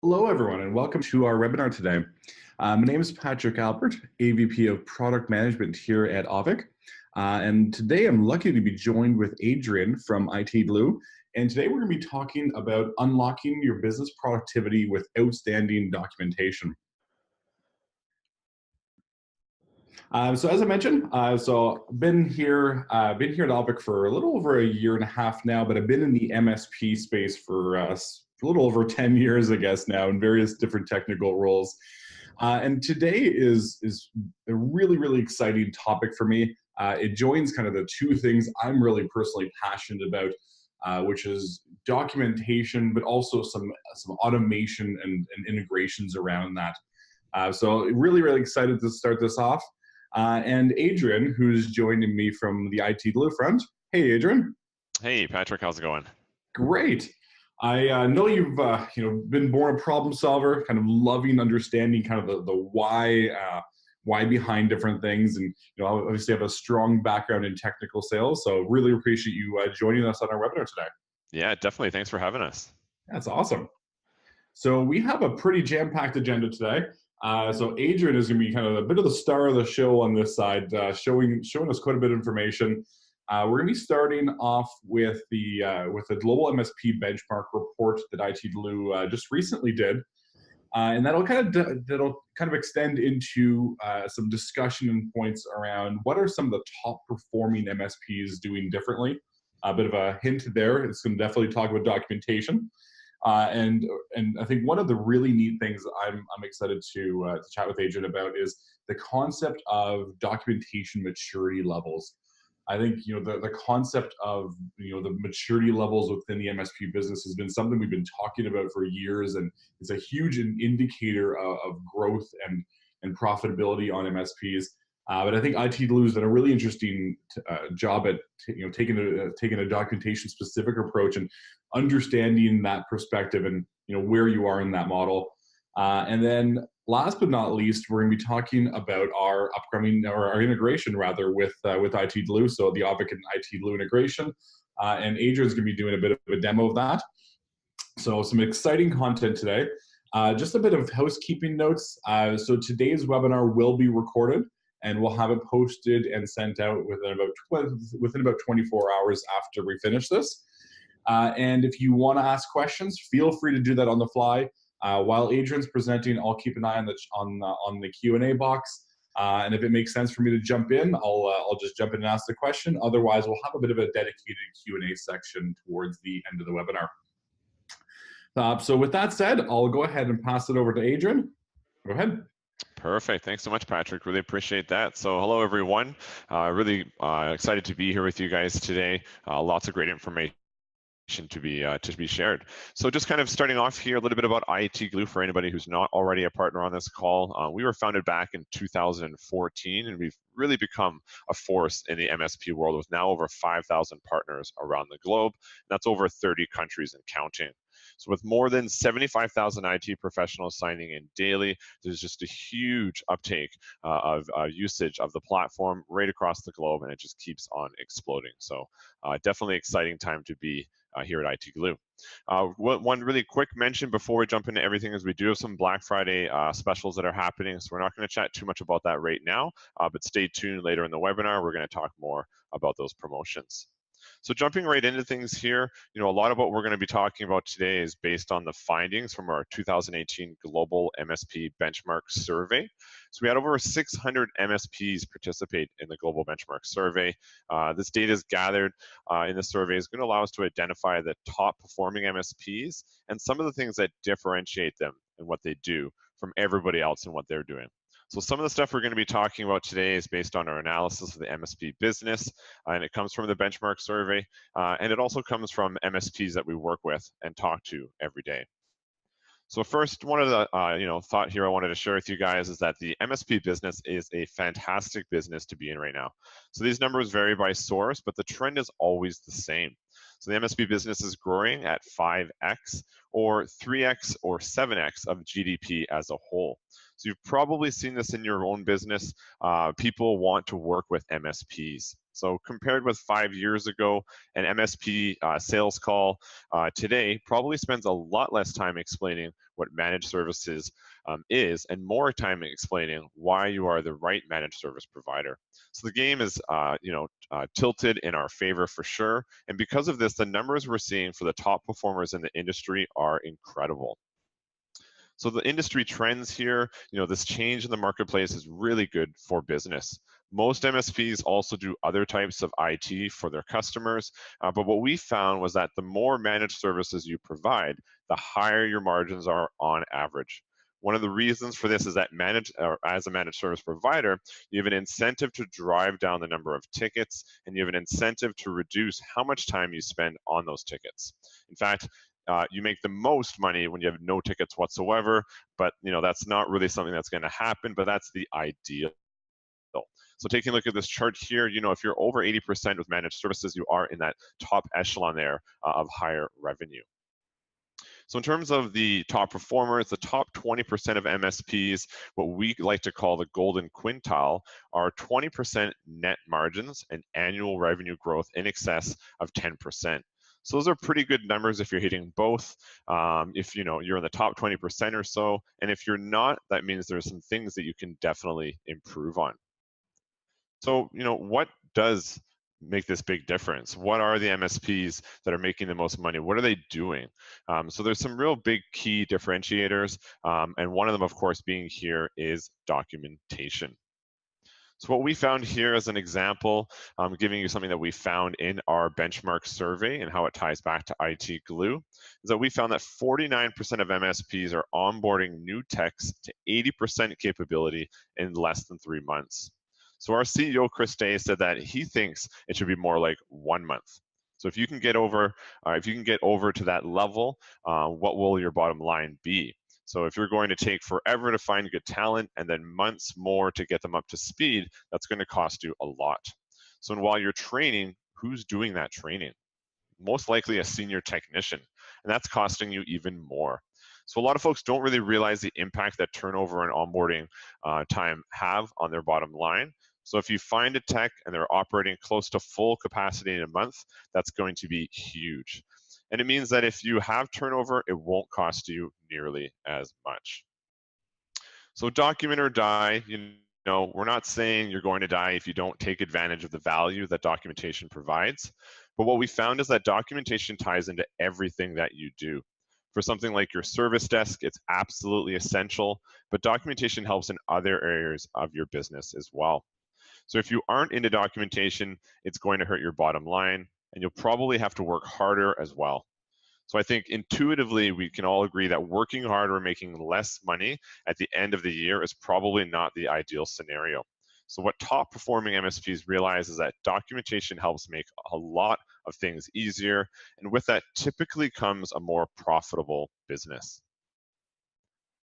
Hello, everyone, and welcome to our webinar today. My name is Patrick Albert, AVP of Product Management here at Auvik. And today I'm lucky to be joined with Adrian from IT Glue. And today we're going to be talking about unlocking your business productivity with outstanding documentation. So as I mentioned, so I've been here at Auvik for a little over a year and a half now, but I've been in the MSP space for a little over 10 years, I guess, now in various different technical roles. And today is a really, really exciting topic for me. It joins kind of the two things I'm really personally passionate about, which is documentation, but also some automation and integrations around that. So really, really excited to start this off. And Adrian, who's joining me from the IT Glue front. Hey, Adrian. Hey, Patrick, how's it going? Great. I know you've been born a problem solver, kind of loving understanding kind of the why behind different things, and obviously have a strong background in technical sales. So really appreciate you joining us on our webinar today. Yeah, definitely. Thanks for having us. That's awesome. So we have a pretty jam-packed agenda today. So Adrian is going to be kind of a bit of the star of the show on this side, showing us quite a bit of information. We're going to be starting off with the global MSP benchmark report that IT Glue just recently did, and that'll kind of extend into some discussion and points around what are some of the top performing MSPs doing differently. A bit of a hint there. It's going to definitely talk about documentation. And I think one of the really neat things I'm excited to chat with Adrian about is the concept of documentation maturity levels. I think the concept of the maturity levels within the MSP business has been something we've been talking about for years, and it's a huge indicator of growth and profitability on MSPs. But I think IT Glue has done a really interesting job at taking a documentation specific approach and understanding that perspective and where you are in that model. And then last but not least, we're going to be talking about our upcoming or our integration rather with IT Glue, so the Auvik and IT Glue integration. And Adrian's going to be doing a bit of a demo of that. So some exciting content today. Just a bit of housekeeping notes. So today's webinar will be recorded, and we'll have it posted and sent out within about 24 hours after we finish this. And if you want to ask questions, feel free to do that on the fly. While Adrian's presenting, I'll keep an eye on the Q&A box. And if it makes sense for me to jump in, I'll just jump in and ask the question. Otherwise, we'll have a bit of a dedicated Q&A section towards the end of the webinar. So with that said, I'll go ahead and pass it over to Adrian. Go ahead. Perfect. Thanks so much, Patrick. Really appreciate that. So hello, everyone. Really excited to be here with you guys today. Lots of great information to be shared. So just kind of starting off here, a little bit about IT Glue for anybody who's not already a partner on this call. We were founded back in 2014, and we've really become a force in the MSP world with now over 5,000 partners around the globe. That's over 30 countries and counting. So with more than 75,000 IT professionals signing in daily, there's just a huge uptake of usage of the platform right across the globe, and it just keeps on exploding. So definitely exciting time to be here at IT Glue. One really quick mention before we jump into everything is we do have some Black Friday specials that are happening, so we're not going to chat too much about that right now, but stay tuned later in the webinar. We're going to talk more about those promotions. So jumping right into things here, a lot of what we're going to be talking about today is based on the findings from our 2018 Global MSP Benchmark Survey. So we had over 600 MSPs participate in the Global Benchmark Survey. This data is gathered in the survey is going to allow us to identify the top performing MSPs and some of the things that differentiate them and what they do from everybody else and what they're doing. So some of the stuff we're going to be talking about today is based on our analysis of the MSP business, and it comes from the benchmark survey, and it also comes from MSPs that we work with and talk to every day. So first, one of the thought here I wanted to share with you guys is that the MSP business is a fantastic business to be in right now. So these numbers vary by source, but the trend is always the same. So the MSP business is growing at 5x or 3x or 7x of GDP as a whole. So you've probably seen this in your own business. People want to work with MSPs. So compared with 5 years ago, an MSP sales call today probably spends a lot less time explaining what managed services is and more time explaining why you are the right managed service provider. So the game is, tilted in our favor for sure. And because of this, the numbers we're seeing for the top performers in the industry are incredible. So the industry trends here, this change in the marketplace is really good for business. Most MSPs also do other types of IT for their customers, but what we found was that the more managed services you provide, the higher your margins are on average. One of the reasons for this is that as a managed service provider, you have an incentive to drive down the number of tickets, and you have an incentive to reduce how much time you spend on those tickets. In fact, you make the most money when you have no tickets whatsoever, but that's not really something that's going to happen, but that's the ideal. So taking a look at this chart here, if you're over 80% with managed services, you are in that top echelon there of higher revenue. So in terms of the top performers, the top 20% of MSPs, what we like to call the golden quintile, are 20% net margins and annual revenue growth in excess of 10%. So those are pretty good numbers if you're hitting both. If you're in the top 20% or so, and if you're not, that means there's some things that you can definitely improve on. So what does make this big difference? What are the MSPs that are making the most money? What are they doing? So there's some real big key differentiators, and one of them, of course, being here is documentation. So what we found here as an example, giving you something that we found in our benchmark survey and how it ties back to IT Glue, is that we found that 49% of MSPs are onboarding new techs to 80% capability in less than 3 months. So our CEO, Chris Day, said that he thinks it should be more like 1 month. So if you can get over to that level, what will your bottom line be? So if you're going to take forever to find good talent and then months more to get them up to speed, that's going to cost you a lot. So while you're training, who's doing that training? Most likely a senior technician, and that's costing you even more. So a lot of folks don't really realize the impact that turnover and onboarding time have on their bottom line. So if you find a tech and they're operating close to full capacity in a month, that's going to be huge. And it means that if you have turnover, it won't cost you nearly as much. So document or die, we're not saying you're going to die if you don't take advantage of the value that documentation provides. But what we found is that documentation ties into everything that you do. For something like your service desk, it's absolutely essential, but documentation helps in other areas of your business as well. So if you aren't into documentation, it's going to hurt your bottom line, and you'll probably have to work harder as well. So I think intuitively we can all agree that working harder or making less money at the end of the year is probably not the ideal scenario. So what top performing MSPs realize is that documentation helps make a lot of things easier, and with that typically comes a more profitable business.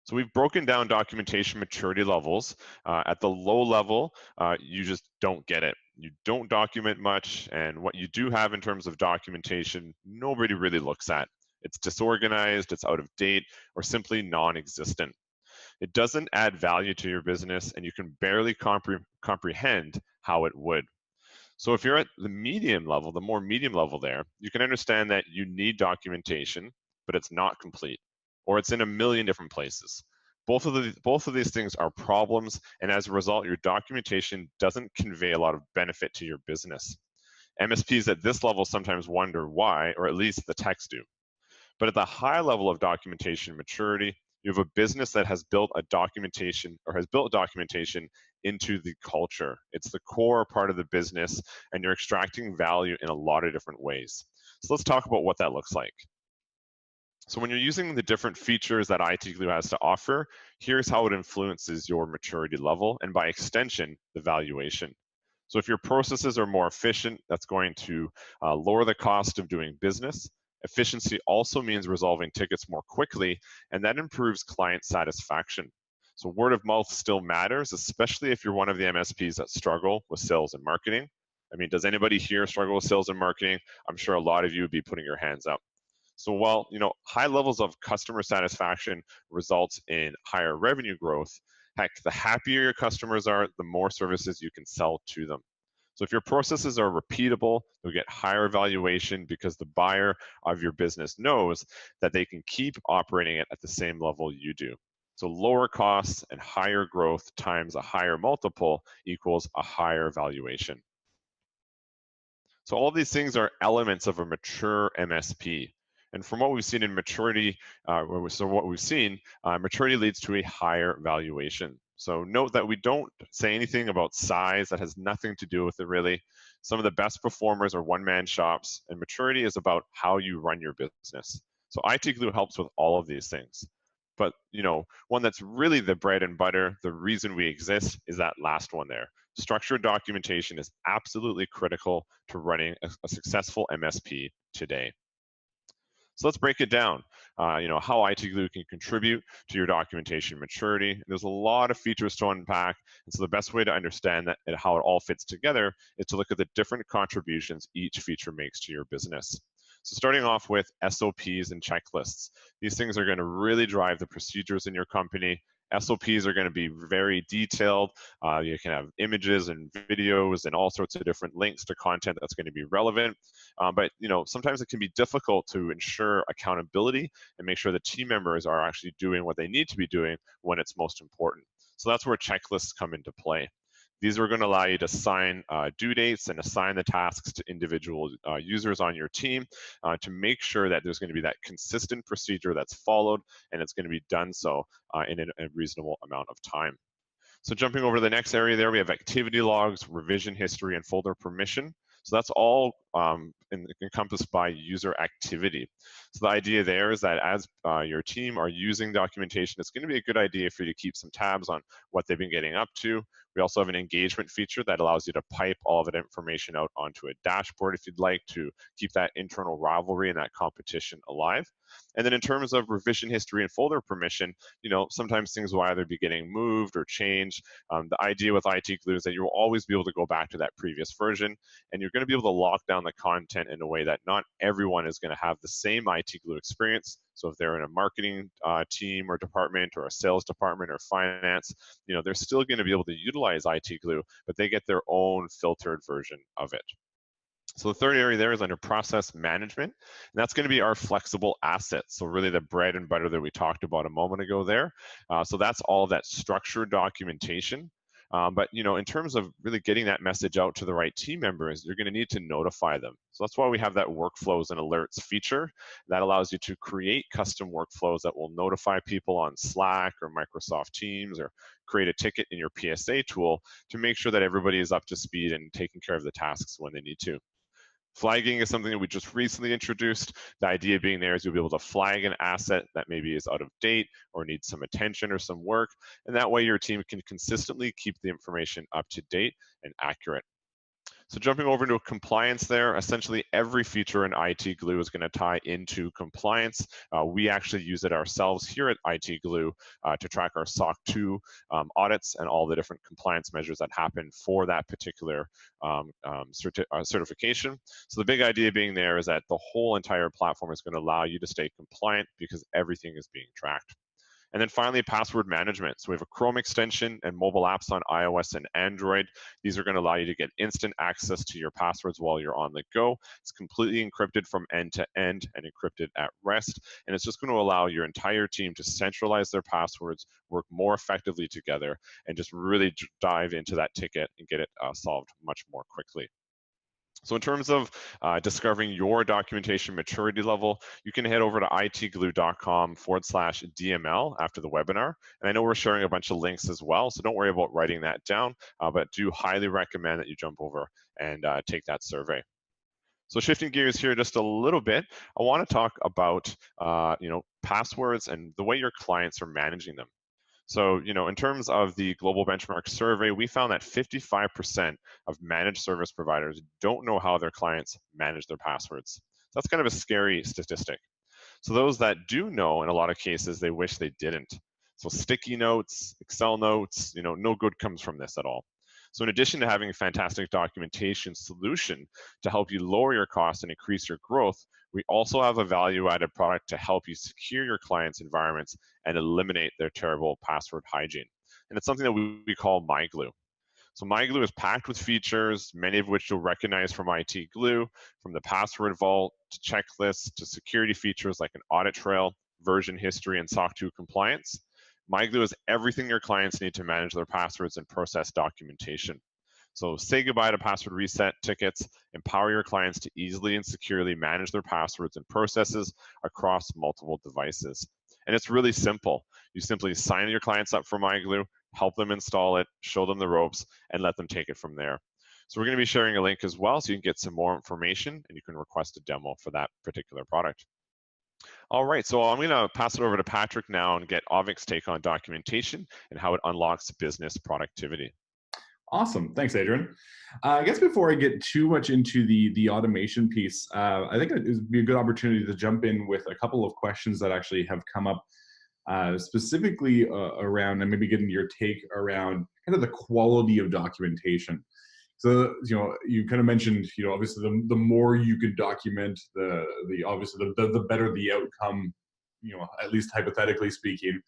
So we've broken down documentation maturity levels. At the low level, you just don't get it. You don't document much, and what you do have in terms of documentation, nobody really looks at. It's disorganized, it's out of date, or simply non-existent. It doesn't add value to your business, and you can barely comprehend how it would. So if you're at the medium level, the more medium level there, you can understand that you need documentation, but it's not complete, or it's in a million different places. Both of these things are problems, and as a result, your documentation doesn't convey a lot of benefit to your business. MSPs at this level sometimes wonder why, or at least the techs do. But at the high level of documentation maturity, you have a business that has built documentation into the culture. It's the core part of the business, and you're extracting value in a lot of different ways. So let's talk about what that looks like. So when you're using the different features that IT Glue has to offer, here's how it influences your maturity level, and by extension, the valuation. So if your processes are more efficient, that's going to lower the cost of doing business. Efficiency also means resolving tickets more quickly, and that improves client satisfaction. So word of mouth still matters, especially if you're one of the MSPs that struggle with sales and marketing. I mean, does anybody here struggle with sales and marketing? I'm sure a lot of you would be putting your hands up. So while high levels of customer satisfaction results in higher revenue growth, heck, the happier your customers are, the more services you can sell to them. So if your processes are repeatable, you'll get higher valuation because the buyer of your business knows that they can keep operating it at the same level you do. So lower costs and higher growth times a higher multiple equals a higher valuation. So all these things are elements of a mature MSP. And from what we've seen in maturity, maturity leads to a higher valuation. So note that we don't say anything about size. That has nothing to do with it, really. Some of the best performers are one-man shops, and maturity is about how you run your business. So IT Glue helps with all of these things. But one that's really the bread and butter, the reason we exist, is that last one there. Structured documentation is absolutely critical to running a successful MSP today. So let's break it down. How IT Glue can contribute to your documentation maturity. There's a lot of features to unpack, and so the best way to understand that and how it all fits together is to look at the different contributions each feature makes to your business. So starting off with SOPs and checklists. These things are going to really drive the procedures in your company. SOPs are going to be very detailed. You can have images and videos and all sorts of different links to content that's going to be relevant. But sometimes it can be difficult to ensure accountability and make sure the team members are actually doing what they need to be doing when it's most important. So that's where checklists come into play. These are going to allow you to assign due dates and assign the tasks to individual users on your team to make sure that there's going to be that consistent procedure that's followed, and it's going to be done so in a reasonable amount of time. So jumping over to the next area there, we have activity logs, revision history, and folder permission. So that's all encompassed by user activity. So the idea there is that as your team are using documentation, it's going to be a good idea for you to keep some tabs on what they've been getting up to. We also have an engagement feature that allows you to pipe all of that information out onto a dashboard if you'd like to keep that internal rivalry and that competition alive. And then in terms of revision history and folder permission, sometimes things will either be getting moved or changed. The idea with IT Glue is that you will always be able to go back to that previous version, and you're going to be able to lock down the content in a way that not everyone is going to have the same IT Glue experience. So if they're in a marketing team or department or a sales department or finance, they're still going to be able to utilize IT Glue, but they get their own filtered version of it. So the third area there is under process management, and that's going to be our flexible assets. So really the bread and butter that we talked about a moment ago there. So that's all of that structured documentation. But in terms of really getting that message out to the right team members, you're going to need to notify them. So that's why we have that workflows and alerts feature that allows you to create custom workflows that will notify people on Slack or Microsoft Teams, or create a ticket in your PSA tool to make sure that everybody is up to speed and taking care of the tasks when they need to. Flagging is something that we just recently introduced. The idea being there is you'll be able to flag an asset that maybe is out of date or needs some attention or some work, and that way your team can consistently keep the information up to date and accurate. So jumping over into compliance there, essentially every feature in IT Glue is going to tie into compliance. We actually use it ourselves here at IT Glue to track our SOC 2 audits and all the different compliance measures that happen for that particular certification. So the big idea being there is that the whole entire platform is going to allow you to stay compliant because everything is being tracked. And then finally, password management. So we have a Chrome extension and mobile apps on iOS and Android. These are going to allow you to get instant access to your passwords while you're on the go. It's completely encrypted from end to end and encrypted at rest. And it's just going to allow your entire team to centralize their passwords, work more effectively together, and just really dive into that ticket and get it solved much more quickly. So in terms of discovering your documentation maturity level, you can head over to itglue.com/DML after the webinar. And I know we're sharing a bunch of links as well, so don't worry about writing that down, but do highly recommend that you jump over and take that survey. So shifting gears here just a little bit, I want to talk about passwords and the way your clients are managing them. So, in terms of the global benchmark survey, we found that 55% of managed service providers don't know how their clients manage their passwords. That's kind of a scary statistic. So those that do know, in a lot of cases, they wish they didn't. So sticky notes, Excel notes, no good comes from this at all. So in addition to having a fantastic documentation solution to help you lower your costs and increase your growth, we also have a value-added product to help you secure your clients' environments and eliminate their terrible password hygiene. And it's something that we call MyGlue. So MyGlue is packed with features, many of which you'll recognize from IT Glue, from the password vault to checklists, to security features like an audit trail, version history, and SOC 2 compliance. MyGlue is everything your clients need to manage their passwords and process documentation. So say goodbye to password reset tickets, empower your clients to easily and securely manage their passwords and processes across multiple devices. And it's really simple. You simply sign your clients up for MyGlue, help them install it, show them the ropes, and let them take it from there. So we're going to be sharing a link as well so you can get some more information and you can request a demo for that particular product. All right, so I'm going to pass it over to Patrick now and get Auvik's take on documentation and how it unlocks business productivity. Awesome. Thanks, Adrian. I guess before I get too much into the automation piece, I think it would be a good opportunity to jump in with a couple of questions that actually have come up specifically around, and maybe getting your take around kind of the quality of documentation. So, you kind of mentioned, obviously the more you can document, obviously the better the outcome, at least hypothetically speaking.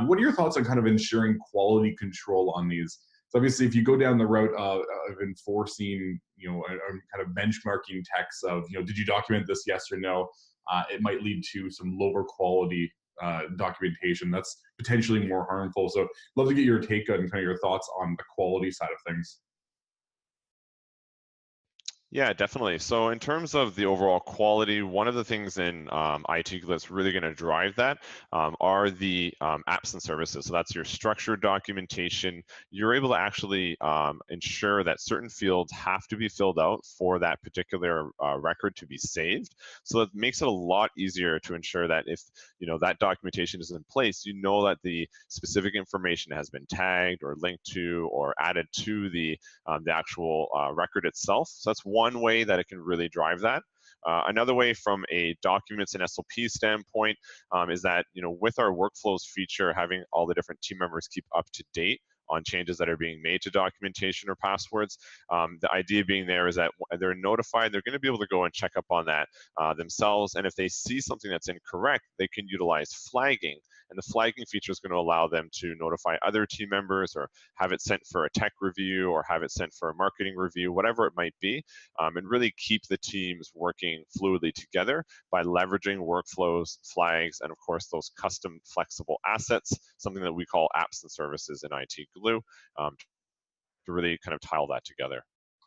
What are your thoughts on kind of ensuring quality control on these? So obviously, if you go down the route of enforcing, kind of benchmarking texts of, did you document this, yes or no, it might lead to some lower quality documentation that's potentially more harmful. So love to get your take on kind of your thoughts on the quality side of things. Yeah, definitely. So in terms of the overall quality, one of the things in IT Glue that's really going to drive that are the apps and services. So that's your structured documentation. You're able to actually ensure that certain fields have to be filled out for that particular record to be saved. So it makes it a lot easier to ensure that if that documentation is in place, that the specific information has been tagged or linked to or added to the actual record itself. So that's one way that it can really drive that. Another way from a documents and SOP standpoint is that, with our workflows feature, having all the different team members keep up to date on changes that are being made to documentation or passwords. The idea being there is that they're notified, they're going to be able to go and check up on that themselves. And if they see something that's incorrect, they can utilize flagging. And the flagging feature is going to allow them to notify other team members or have it sent for a tech review or have it sent for a marketing review, whatever it might be, and really keep the teams working fluidly together by leveraging workflows, flags, and of course, those custom flexible assets, something that we call apps and services in IT Glue, to really kind of tile that together.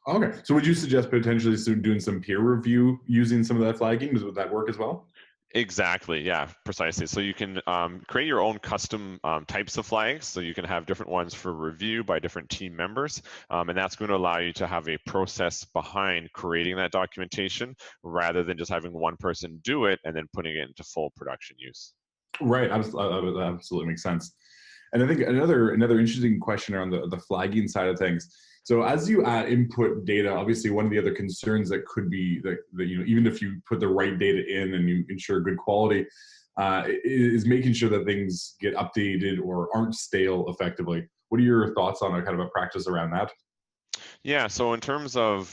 Okay, so would you suggest potentially doing some peer review using some of that flagging? Would that work as well? Exactly, yeah, precisely. So you can create your own custom types of flags. So you can have different ones for review by different team members. And that's going to allow you to have a process behind creating that documentation rather than just having one person do it and then putting it into full production use. Right, that absolutely makes sense. And I think another interesting question around the flagging side of things. So as you input data, obviously one of the other concerns that could be that even if you put the right data in and you ensure good quality, is making sure that things get updated or aren't stale effectively. What are your thoughts on a kind of a practice around that? Yeah, so in terms of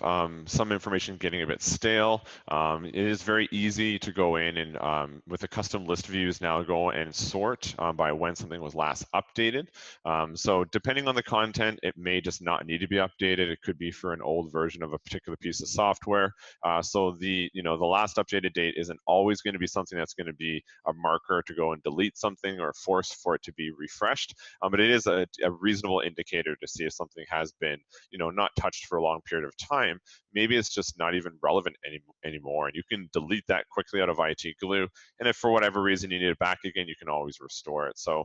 some information getting a bit stale, it is very easy to go in and with the custom list views now go and sort by when something was last updated. So depending on the content, it may just not need to be updated. It could be for an old version of a particular piece of software. So the last updated date isn't always going to be something that's going to be a marker to go and delete something or force for it to be refreshed. But it is a reasonable indicator to see if something has been not touched for a long period of time. Maybe it's just not even relevant anymore, and you can delete that quickly out of IT Glue. And if for whatever reason you need it back again, you can always restore it. So,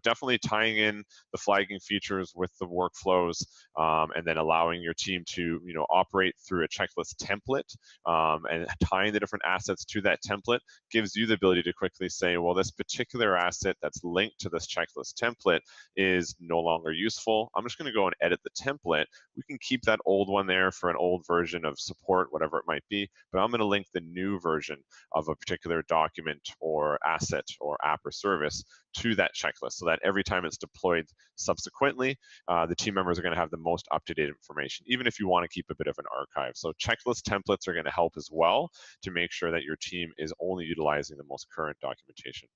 definitely tying in the flagging features with the workflows, and then allowing your team to, operate through a checklist template, and tying the different assets to that template gives you the ability to quickly say, well, this particular asset that's linked to this checklist template is no longer useful. I'm just going to go and edit the template. We can keep that old one there for an old version of support, whatever it might be, but I'm going to link the new version of a particular document or asset or app or service to that checklist so that every time it's deployed subsequently, the team members are going to have the most up-to-date information, even if you want to keep a bit of an archive. So checklist templates are going to help as well to make sure that your team is only utilizing the most current documentation.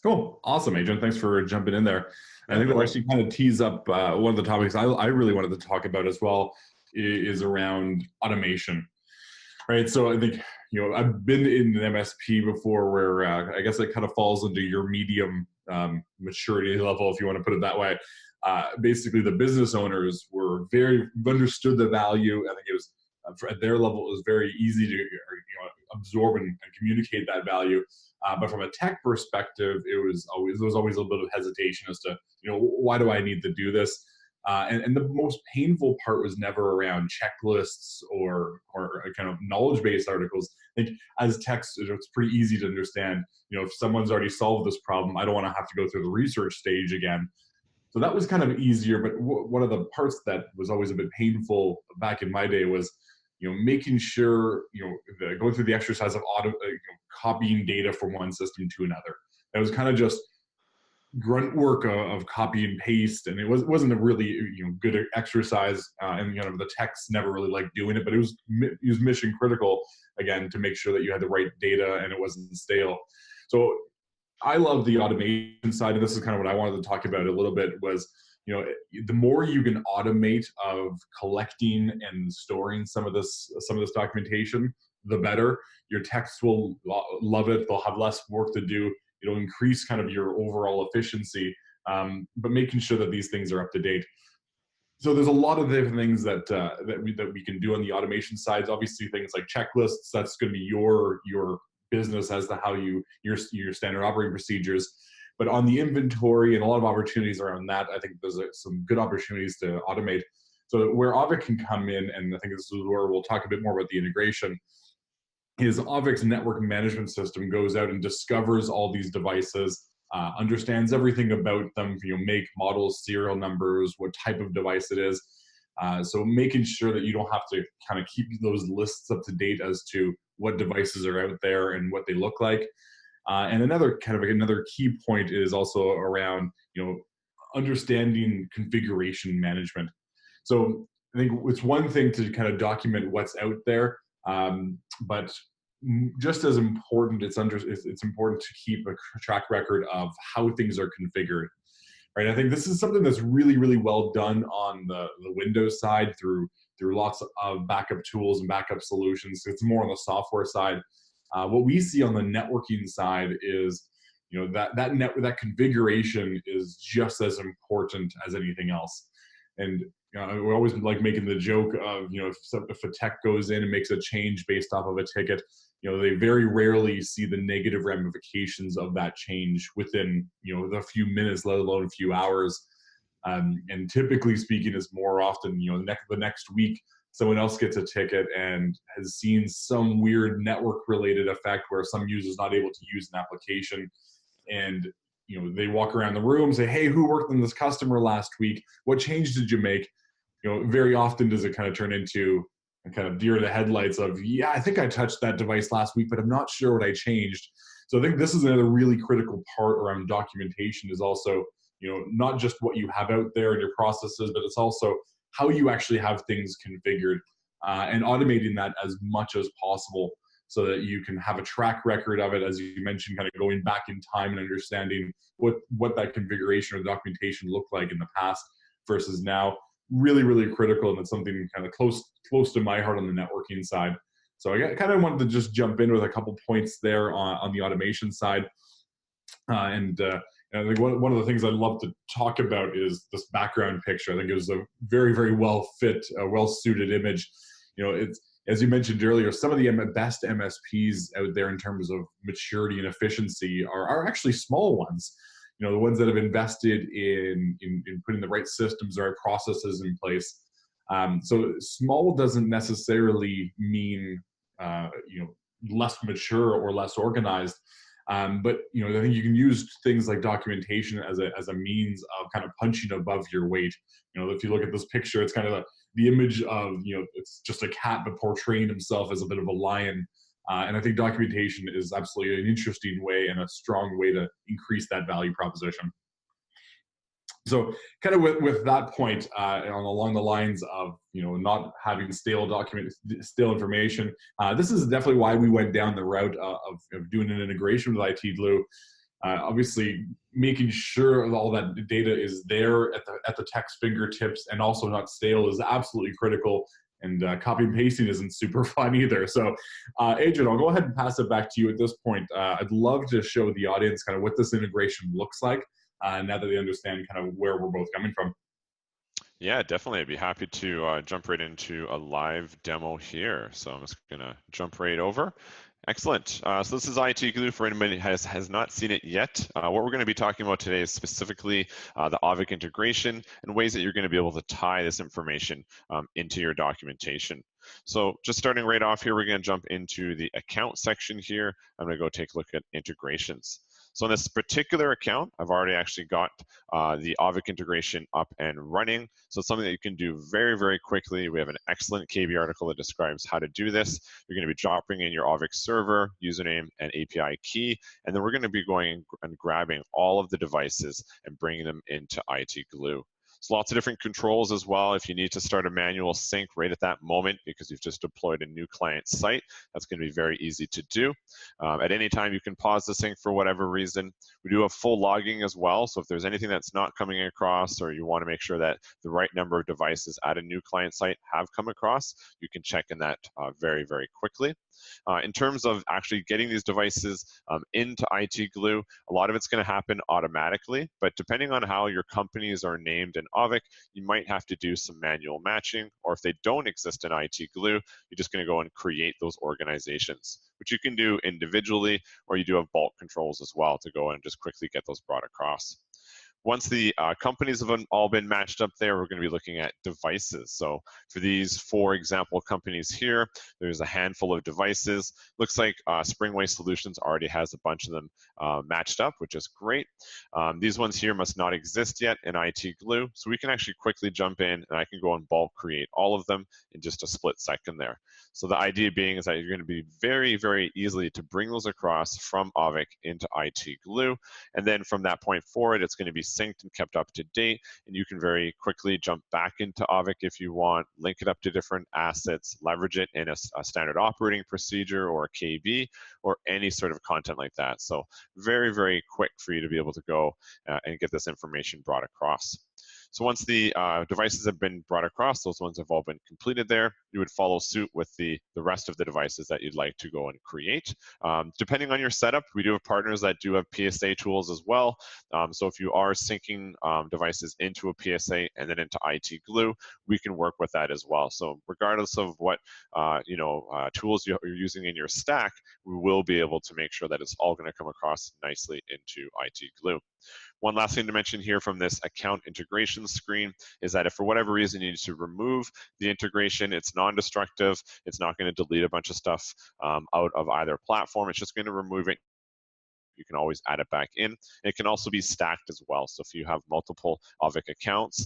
Cool. Awesome, Adrian. Thanks for jumping in there. I Yeah, think no that worries. actually kind of tees up one of the topics I really wanted to talk about as well is around automation, right? So I think, I've been in an MSP before where I guess it kind of falls into your medium maturity level, if you want to put it that way. Basically, the business owners were very understood the value. I think it was at their level, it was very easy to absorb and communicate that value. But from a tech perspective, there was always a little bit of hesitation as to why do I need to do this. And the most painful part was never around checklists or kind of knowledge based articles. I think as techs, it's pretty easy to understand. If someone's already solved this problem, I don't want to have to go through the research stage again. So that was kind of easier. But one of the parts that was always a bit painful back in my day was, making sure, going through the exercise of copying data from one system to another. That was kind of just grunt work of copy and paste, and it wasn't a really good exercise. And the techs never really liked doing it, but it was mission critical again to make sure that you had the right data and it wasn't stale. So I love the automation side, and this is kind of what I wanted to talk about a little bit. Was the more you can automate of collecting and storing some of this documentation, the better. Your techs will love it. They'll have less work to do. It'll increase kind of your overall efficiency, but making sure that these things are up to date. So there's a lot of different things that we can do on the automation side. Obviously, things like checklists. That's going to be your business as to how your standard operating procedures. But on the inventory and a lot of opportunities around that, I think there's some good opportunities to automate. So where Auvik can come in, and I think this is where we'll talk a bit more about the integration, is Auvik's network management system goes out and discovers all these devices, understands everything about them, make, models, serial numbers, what type of device it is. So making sure that you don't have to kind of keep those lists up to date as to what devices are out there and what they look like. And another key point is also around understanding configuration management. So I think it's one thing to kind of document what's out there, but just as important, it's important to keep a track record of how things are configured. Right. I think this is something that's really, really well done on the Windows side through lots of backup tools and backup solutions. It's more on the software side. What we see on the networking side is, that configuration is just as important as anything else. And we always like making the joke of, if a tech goes in and makes a change based off of a ticket, they very rarely see the negative ramifications of that change within, the few minutes, let alone a few hours. And typically speaking, is more often, the next week, someone else gets a ticket and has seen some weird network related effect where some user's not able to use an application. And they walk around the room, say, hey, who worked on this customer last week? What change did you make? Very often does it kind of turn into a kind of deer to the headlights of, yeah, I think I touched that device last week, but I'm not sure what I changed. So I think this is another really critical part around documentation, is also, not just what you have out there in your processes, but it's also how you actually have things configured, and automating that as much as possible so that you can have a track record of it, as you mentioned, kind of going back in time and understanding what that configuration or documentation looked like in the past versus now. Really, really critical, and it's something kind of close to my heart on the networking side. So I kind of wanted to just jump in with a couple points there on the automation side. And I think one of the things I'd love to talk about is this background picture. I think it was a very, very well fit, well suited image. It's, as you mentioned earlier, some of the best MSPs out there in terms of maturity and efficiency are actually small ones. The ones that have invested in putting the right systems, the right processes in place. So small doesn't necessarily mean less mature or less organized. But I think you can use things like documentation as a means of kind of punching above your weight. If you look at this picture, it's kind of the image of it's just a cat but portraying himself as a bit of a lion. And I think documentation is absolutely an interesting way and a strong way to increase that value proposition. So kind of with that point, along the lines of not having stale information, this is definitely why we went down the route of doing an integration with IT Glue. Obviously, making sure all that data is there at the tech's fingertips and also not stale is absolutely critical. And copy and pasting isn't super fun either. So, Adrian, I'll go ahead and pass it back to you at this point. I'd love to show the audience kind of what this integration looks like now that they understand kind of where we're both coming from. Yeah, definitely. I'd be happy to jump right into a live demo here. So I'm just gonna jump right over. Excellent. So this is IT Glue for anybody who has not seen it yet. What we're going to be talking about today is specifically the Auvik integration and ways that you're going to be able to tie this information into your documentation. So just starting right off here, we're going to jump into the account section here. I'm going to go take a look at integrations. So in this particular account, I've already actually got the Auvik integration up and running. So it's something that you can do very, very quickly. We have an excellent KB article that describes how to do this. You're going to be dropping in your Auvik server, username, and API key, and then we're going to be going and grabbing all of the devices and bringing them into IT Glue. So lots of different controls as well. If you need to start a manual sync right at that moment because you've just deployed a new client site, that's going to be very easy to do. At any time, you can pause the sync for whatever reason. We do have full logging as well. So if there's anything that's not coming across or you want to make sure that the right number of devices at a new client site have come across, you can check in that very, very quickly. In terms of actually getting these devices into IT Glue, a lot of it's going to happen automatically, but depending on how your companies are named in Auvik, you might have to do some manual matching, or if they don't exist in IT Glue, you're just going to go and create those organizations, which you can do individually, or you do have bulk controls as well to go and just quickly get those brought across. Once the companies have all been matched up there, we're going to be looking at devices. So for these 4 example companies here, there's a handful of devices. Looks like Springway Solutions already has a bunch of them matched up, which is great. These ones here must not exist yet in IT Glue, so we can actually quickly jump in and I can go and bulk create all of them in just a split second there. So the idea being is that you're going to be very, very easily to bring those across from Auvik into IT Glue. And then from that point forward, it's going to be synced and kept up to date. And you can very quickly jump back into Auvik if you want, link it up to different assets, leverage it in a standard operating procedure or a KB or any sort of content like that. So very, very quick for you to be able to go and get this information brought across. So once the devices have been brought across, those ones have all been completed there, you would follow suit with the rest of the devices that you'd like to go and create. Depending on your setup, we do have partners that do have PSA tools as well. So if you are syncing devices into a PSA and then into IT Glue, we can work with that as well. So regardless of what tools you're using in your stack, we will be able to make sure that it's all going to come across nicely into IT Glue. One last thing to mention here from this account integration screen is that if for whatever reason you need to remove the integration, it's non-destructive. It's not going to delete a bunch of stuff out of either platform. It's just going to remove it. You can always add it back in. It can also be stacked as well. So if you have multiple Auvik accounts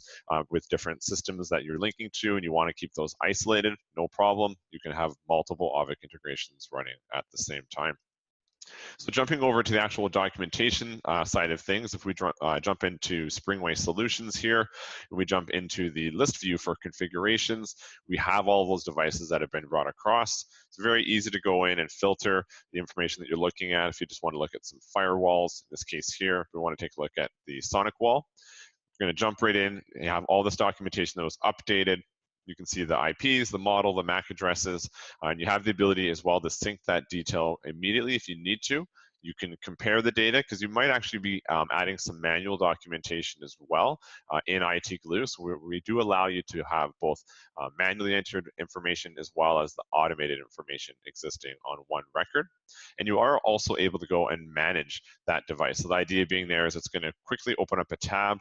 with different systems that you're linking to and you want to keep those isolated, no problem. You can have multiple Auvik integrations running at the same time. So jumping over to the actual documentation side of things, if we jump into Springway Solutions here, and we jump into the list view for configurations, we have all those devices that have been brought across. It's very easy to go in and filter the information that you're looking at. If you just want to look at some firewalls, in this case here, we want to take a look at the Sonic wall. We're going to jump right in and have all this documentation that was updated. You can see the IPs, the model, the MAC addresses, and you have the ability as well to sync that detail immediately if you need to. You can compare the data because you might actually be adding some manual documentation as well in IT Glue. So we do allow you to have both manually entered information as well as the automated information existing on one record. And you are also able to go and manage that device. So the idea being there is it's going to quickly open up a tab.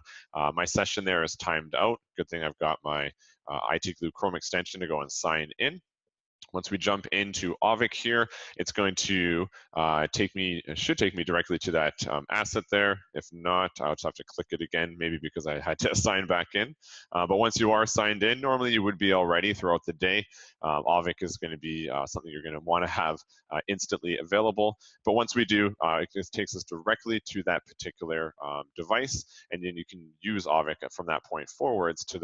My session there is timed out. Good thing I've got my IT Glue Chrome extension to go and sign in. Once we jump into Auvik here, it's going to should take me directly to that asset there. If not, I'll just have to click it again, maybe because I had to sign back in. But once you are signed in, normally you would be already throughout the day. Auvik is going to be something you're going to want to have instantly available. But once we do, it just takes us directly to that particular device, and then you can use Auvik from that point forwards to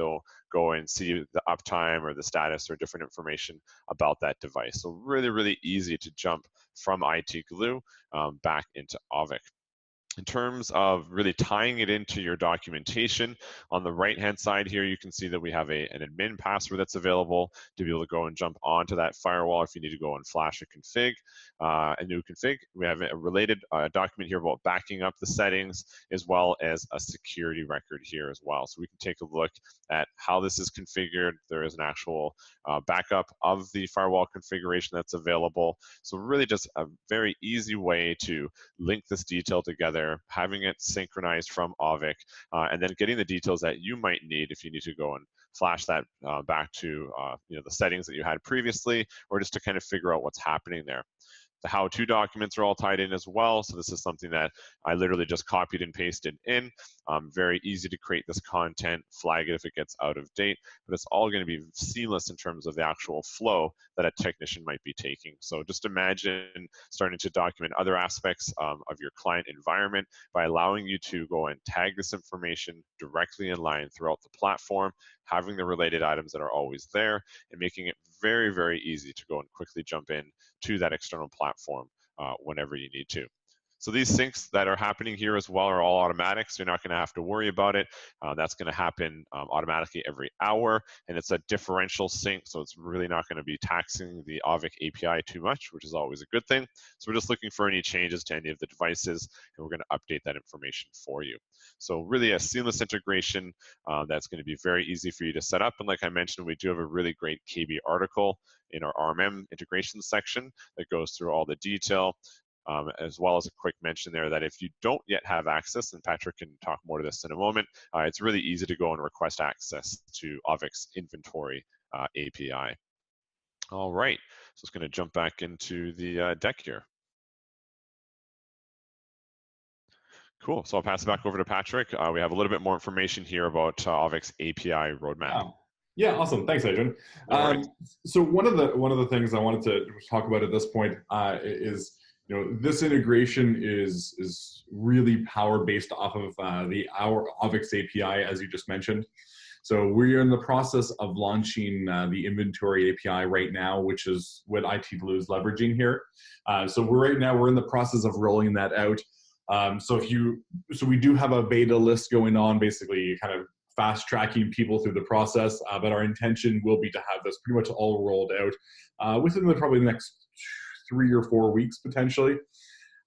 go and see the uptime or the status or different information about that device. So really, really easy to jump from IT Glue back into Auvik. In terms of really tying it into your documentation, on the right-hand side here, you can see that we have an admin password that's available to be able to go and jump onto that firewall if you need to go and flash a new config. We have a related document here about backing up the settings, as well as a security record here as well. So we can take a look at how this is configured. There is an actual backup of the firewall configuration that's available. So really just a very easy way to link this detail together, having it synchronized from Auvik, and then getting the details that you might need if you need to go and flash that back to the settings that you had previously, or just to kind of figure out what's happening there. The how-to documents are all tied in as well. So this is something that I literally just copied and pasted in. Very easy to create this content, flag it if it gets out of date, but it's all going to be seamless in terms of the actual flow that a technician might be taking. So just imagine starting to document other aspects of your client environment by allowing you to go and tag this information directly in line throughout the platform, having the related items that are always there, and making it very, very easy to go and quickly jump in to that external platform whenever you need to. So these syncs that are happening here as well are all automatic, so you're not going to have to worry about it. That's going to happen automatically every hour, and it's a differential sync, so it's really not going to be taxing the Auvik API too much, which is always a good thing. So we're just looking for any changes to any of the devices, and we're going to update that information for you. So really a seamless integration that's going to be very easy for you to set up. And like I mentioned, we do have a really great KB article in our RMM integration section that goes through all the detail, as well as a quick mention there that if you don't yet have access, and Patrick can talk more to this in a moment, it's really easy to go and request access to Auvik's inventory API. All right, so it's going to jump back into the deck here. Cool, so I'll pass it back over to Patrick. We have a little bit more information here about Auvik's API roadmap. Wow. Yeah, awesome. Thanks, Adrian. No So one of the things I wanted to talk about at this point is, this integration is really powered based off of our Auvik's API, as you just mentioned. So we're in the process of launching the inventory API right now, which is what IT Glue is leveraging here. So we're in the process of rolling that out. So we do have a beta list going on, basically kind of fast tracking people through the process, but our intention will be to have this pretty much all rolled out within probably the next 3 or 4 weeks potentially,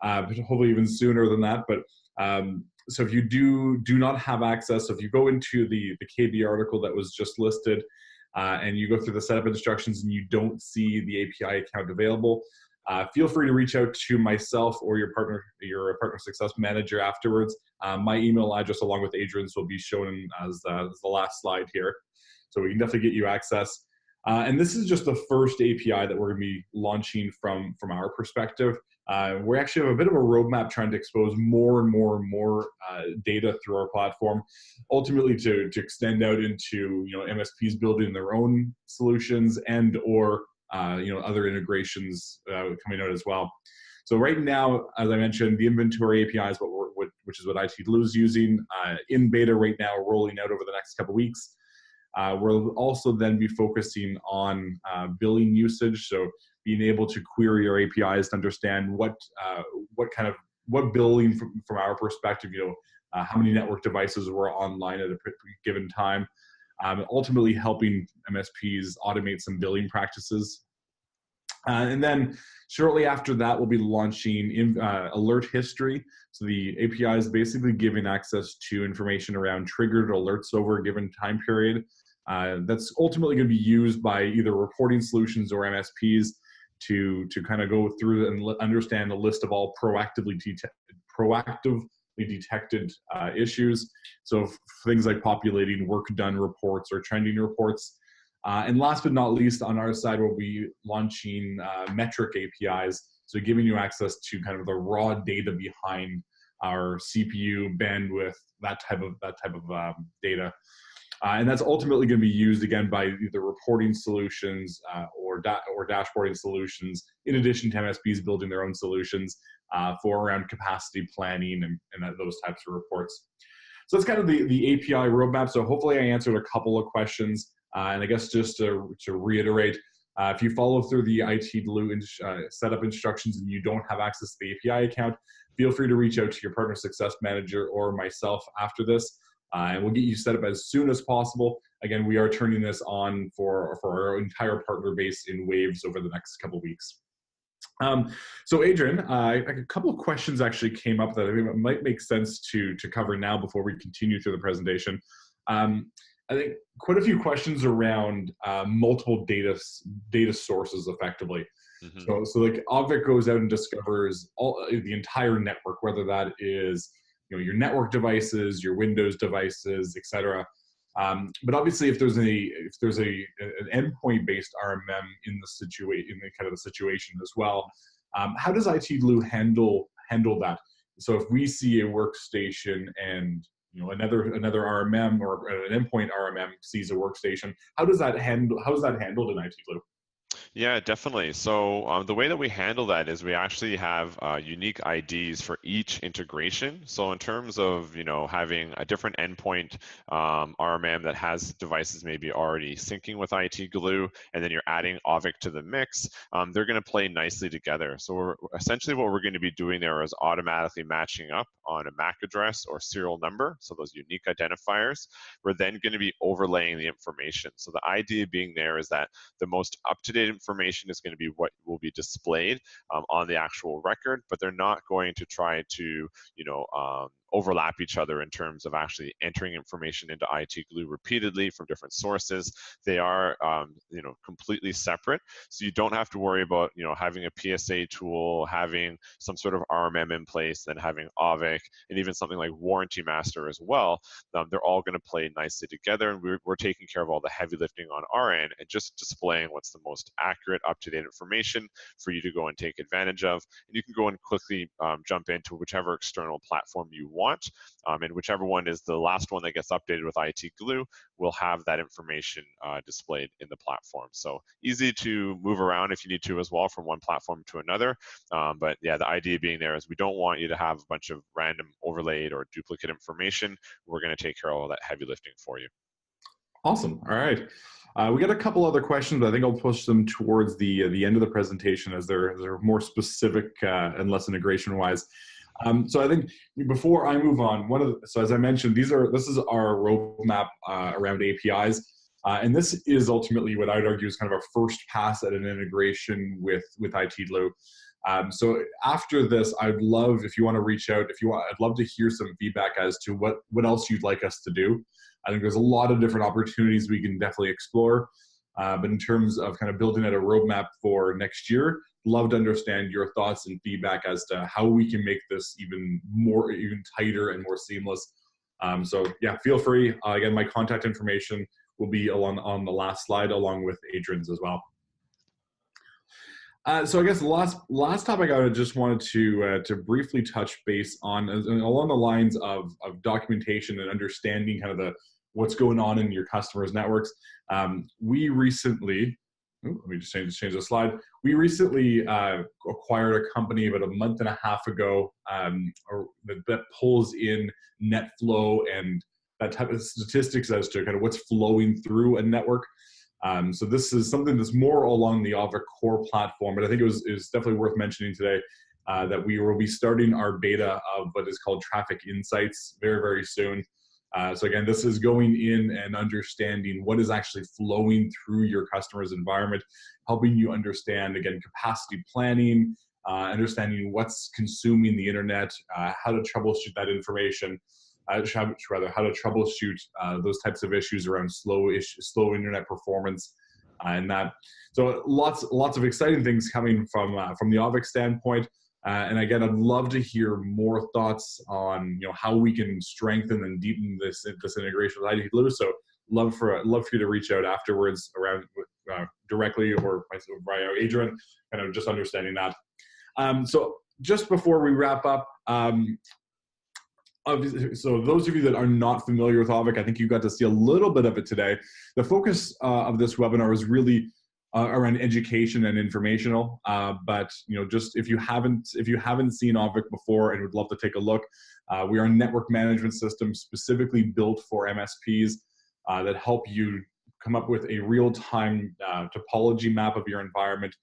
but hopefully even sooner than that. But so if you do not have access, so if you go into the KB article that was just listed and you go through the setup instructions and you don't see the API account available, feel free to reach out to myself or your partner success manager afterwards. My email address along with Adrian's will be shown as the last slide here. So we can definitely get you access. And this is just the first API that we're going to be launching from our perspective. We actually have a bit of a roadmap trying to expose more and more data through our platform, ultimately to extend out into MSPs building their own solutions and or other integrations coming out as well. So right now, as I mentioned, the inventory API is which is what IT Glue is using in beta right now, rolling out over the next couple of weeks. We'll also then be focusing on billing usage, so being able to query your APIs to understand what billing from our perspective, how many network devices were online at a given time, ultimately helping MSPs automate some billing practices. And then shortly after that, we'll be launching alert history. So the API is basically giving access to information around triggered alerts over a given time period. That's ultimately going to be used by either reporting solutions or MSPs to kind of go through and understand a list of all proactively detected issues. So things like populating work done reports or trending reports. And last but not least, on our side, we'll be launching metric APIs, so giving you access to kind of the raw data behind our CPU bandwidth, that type of data. And that's ultimately going to be used again by either reporting solutions or dashboarding solutions, in addition to MSPs building their own solutions for around capacity planning and those types of reports. So that's kind of the API roadmap. So hopefully I answered a couple of questions. And I guess just to reiterate, If you follow through the IT Glue setup instructions and you don't have access to the API account, feel free to reach out to your partner success manager or myself after this, and we'll get you set up as soon as possible. Again, we are turning this on for our entire partner base in waves over the next couple of weeks. So Adrian, a couple of questions actually came up that I think might make sense to cover now before we continue through the presentation. I think quite a few questions around multiple data sources effectively. Mm-hmm. So like Auvik goes out and discovers the entire network, whether that is your network devices, your Windows devices, etc. But obviously, if there's an endpoint-based RMM in the situation as well, how does IT Glue handle that? So if we see a workstation and another RMM or an endpoint RMM sees a workstation, how is that handled in IT Glue? Yeah, definitely. So the way that we handle that is we actually have unique IDs for each integration. So in terms of having a different endpoint RMM that has devices maybe already syncing with IT Glue, and then you're adding Auvik to the mix, they're going to play nicely together. So essentially what we're going to be doing there is automatically matching up on a MAC address or serial number, so those unique identifiers. We're then going to be overlaying the information. So the idea being there is that the most up-to-date information is going to be what will be displayed on the actual record, but they're not going to try to, overlap each other in terms of actually entering information into IT Glue repeatedly from different sources. They are, completely separate. So you don't have to worry about, having a PSA tool, having some sort of RMM in place, then having Auvik, and even something like Warranty Master as well. They're all going to play nicely together, and we're taking care of all the heavy lifting on our end and just displaying what's the most accurate, up-to-date information for you to go and take advantage of. And you can go and quickly jump into whichever external platform you want, and whichever one is the last one that gets updated with IT Glue will have that information displayed in the platform. So easy to move around if you need to as well from one platform to another. But yeah, the idea being there is we don't want you to have a bunch of random overlaid or duplicate information. We're going to take care of all that heavy lifting for you. Awesome. All right. We got a couple other questions, but I think I'll push them towards the end of the presentation as they're more specific and less integration wise. So I think before I move on, so as I mentioned, this is our roadmap around APIs, and this is ultimately what I'd argue is kind of our first pass at an integration with IT Glue. So after this, I'd love, if you want to reach out, I'd love to hear some feedback as to what else you'd like us to do. I think there's a lot of different opportunities we can definitely explore. But in terms of kind of building out a roadmap for next year, love to understand your thoughts and feedback as to how we can make this even tighter and more seamless. So yeah, feel free. Again, my contact information will be on the last slide along with Adrian's as well. So I guess the last topic I just wanted to briefly touch base on along the lines of documentation and understanding kind of what's going on in your customers' networks. We recently, let me just change the slide. We recently acquired a company about a month and a half ago that pulls in net flow and that type of statistics as to kind of what's flowing through a network. So this is something that's more along the Auvik core platform, but I think it was definitely worth mentioning today that we will be starting our beta of what is called Traffic Insights very, very soon. So again, this is going in and understanding what is actually flowing through your customer's environment, helping you understand, again, capacity planning, understanding what's consuming the internet, how to troubleshoot that information, how to troubleshoot those types of issues around slow internet performance, and that. So lots of exciting things coming from the Auvik standpoint. And again, I'd love to hear more thoughts on how we can strengthen and deepen this integration with IT Glue. So love for you to reach out afterwards around directly or via Adrian, kind of just understanding that. So just before we wrap up. So those of you that are not familiar with Auvik, I think you got to see a little bit of it today. The focus of this webinar is really around education and informational. But just if you haven't seen Auvik before and would love to take a look, we are a network management system specifically built for MSPs that help you come up with a real-time topology map of your environment,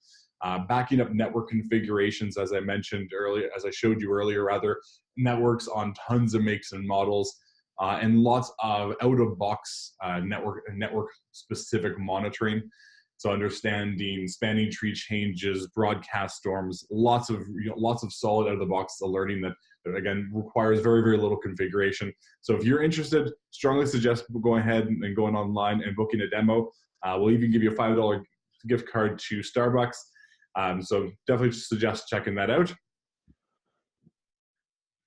backing up network configurations, as I mentioned earlier, as I showed you earlier, rather, networks on tons of makes and models, and lots of out-of-box network-specific monitoring. So understanding spanning tree changes, broadcast storms, lots of solid out-of-the-box alerting that again requires very, very little configuration. So if you're interested, strongly suggest going ahead and going online and booking a demo. We'll even give you a $5 gift card to Starbucks. So definitely suggest checking that out.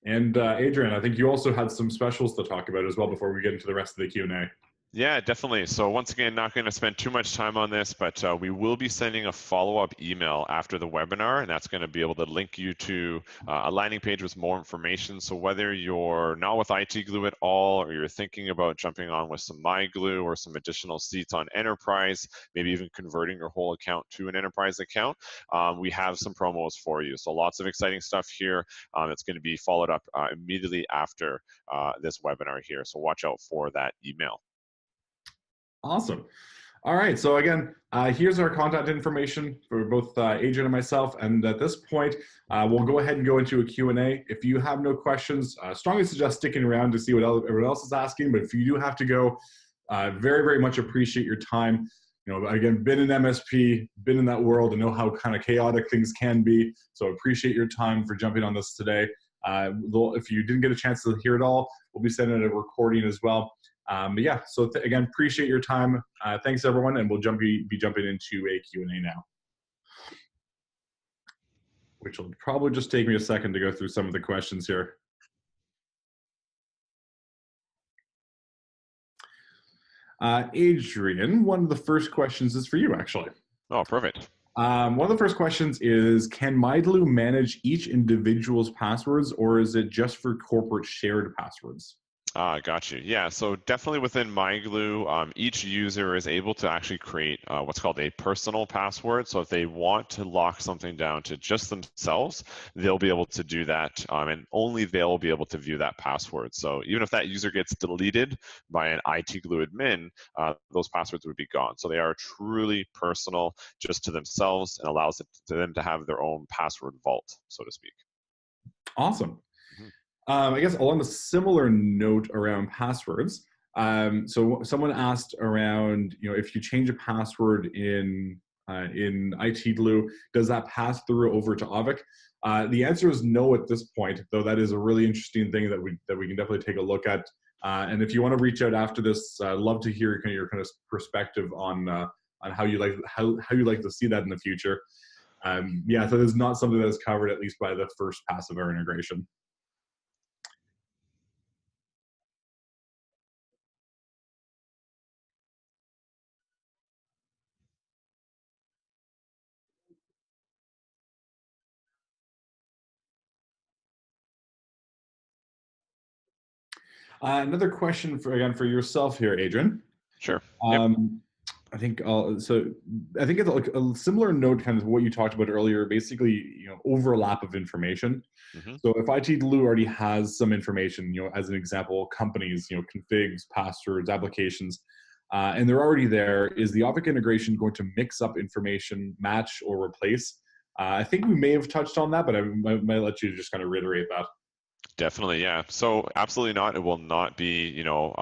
And Adrian, I think you also had some specials to talk about as well before we get into the rest of the Q&A. Yeah, definitely. So once again, not going to spend too much time on this, but we will be sending a follow-up email after the webinar, and that's going to be able to link you to a landing page with more information. So whether you're not with IT Glue at all, or you're thinking about jumping on with some MyGlue or some additional seats on Enterprise, maybe even converting your whole account to an Enterprise account, we have some promos for you. So lots of exciting stuff here. It's going to be followed up immediately after this webinar here. So watch out for that email. Awesome. All right. So again, here's our contact information for both Adrian and myself. And at this point, we'll go ahead and go into a Q&A. If you have no questions, strongly suggest sticking around to see what everyone else is asking. But if you do have to go, very, very much appreciate your time. You know, again, been an MSP, been in that world, and know how kind of chaotic things can be. So appreciate your time for jumping on this today. If you didn't get a chance to hear it all, we'll be sending a recording as well. But yeah, so again, appreciate your time. Thanks everyone, and we'll be jumping into a Q&A now, which will probably just take me a second to go through some of the questions here. Adrian, one of the first questions is for you, actually. Oh, perfect. One of the first questions is, can MyGlue manage each individual's passwords, or is it just for corporate shared passwords? Got you. Yeah, so definitely within MyGlue, each user is able to actually create what's called a personal password. So if they want to lock something down to just themselves, they'll be able to do that, and only they'll be able to view that password. So even if that user gets deleted by an IT Glue admin, those passwords would be gone. So they are truly personal, just to themselves, and allows them to have their own password vault, so to speak. Awesome. I guess along a similar note around passwords, so someone asked around, you know, if you change a password in IT Glue, does that pass through over to Auvik? The answer is no at this point, though that is a really interesting thing that we can definitely take a look at. And if you want to reach out after this, I'd love to hear your kind of perspective on how you like to see that in the future. Yeah, so it's not something that is covered at least by the first pass of our integration. Another question for yourself here, Adrian. Sure. Yep. I think I think it's like a similar note, kind of what you talked about earlier. Basically, you know, overlap of information. Mm-hmm. So if IT Glue already has some information, you know, as an example, companies, you know, configs, passwords, applications, and they're already there, is the Auvik integration going to mix up information, match, or replace? I think we may have touched on that, but I might let you just kind of reiterate that. Definitely, yeah. So absolutely not. It will not be, you know,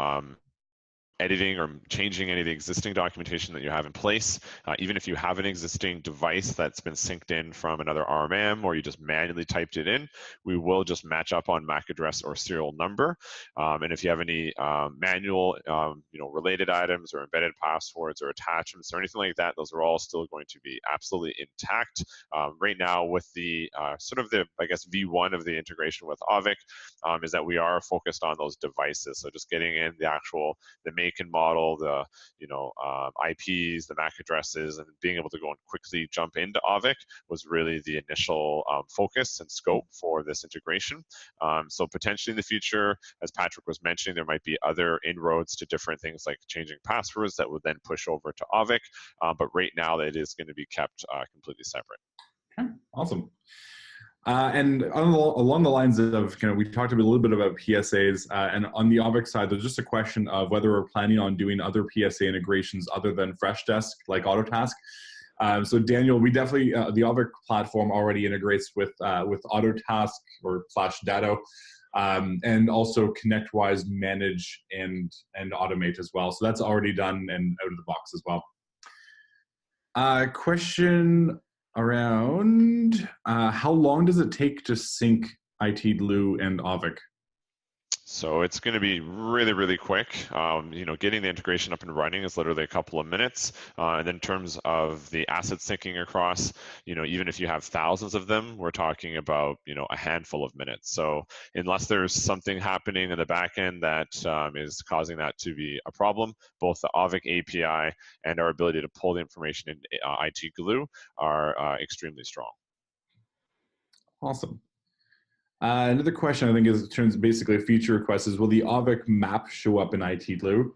editing or changing any of the existing documentation that you have in place. Even if you have an existing device that's been synced in from another RMM, or you just manually typed it in, we will just match up on MAC address or serial number. And if you have any manual, you know, related items or embedded passwords or attachments or anything like that, those are all still going to be absolutely intact. Right now, with the sort of the, I guess, V1 of the integration with Auvik, is that we are focused on those devices. So just getting in the make and model, the IPs, the MAC addresses, and being able to go and quickly jump into Auvik was really the initial focus and scope for this integration. So potentially in the future, as Patrick was mentioning, there might be other inroads to different things like changing passwords that would then push over to Auvik. But right now, it is going to be kept completely separate. Okay, awesome. And along the lines of we talked a little bit about PSAs, and on the Auvik side, there's just a question of whether we're planning on doing other PSA integrations other than Freshdesk, like Autotask. So Daniel, we definitely the Auvik platform already integrates with Autotask or /Datto, and also ConnectWise manage and automate as well. So that's already done and out of the box as well. Question around how long does it take to sync IT Glue and Auvik? So it's going to be really, really quick. Getting the integration up and running is literally a couple of minutes. And then in terms of the asset syncing across, even if you have thousands of them, we're talking about, a handful of minutes. So unless there's something happening in the back end that is causing that to be a problem, both the Auvik API and our ability to pull the information in IT Glue are extremely strong. Awesome. Another question I think is basically a feature request is, will the Auvik map show up in IT Glue?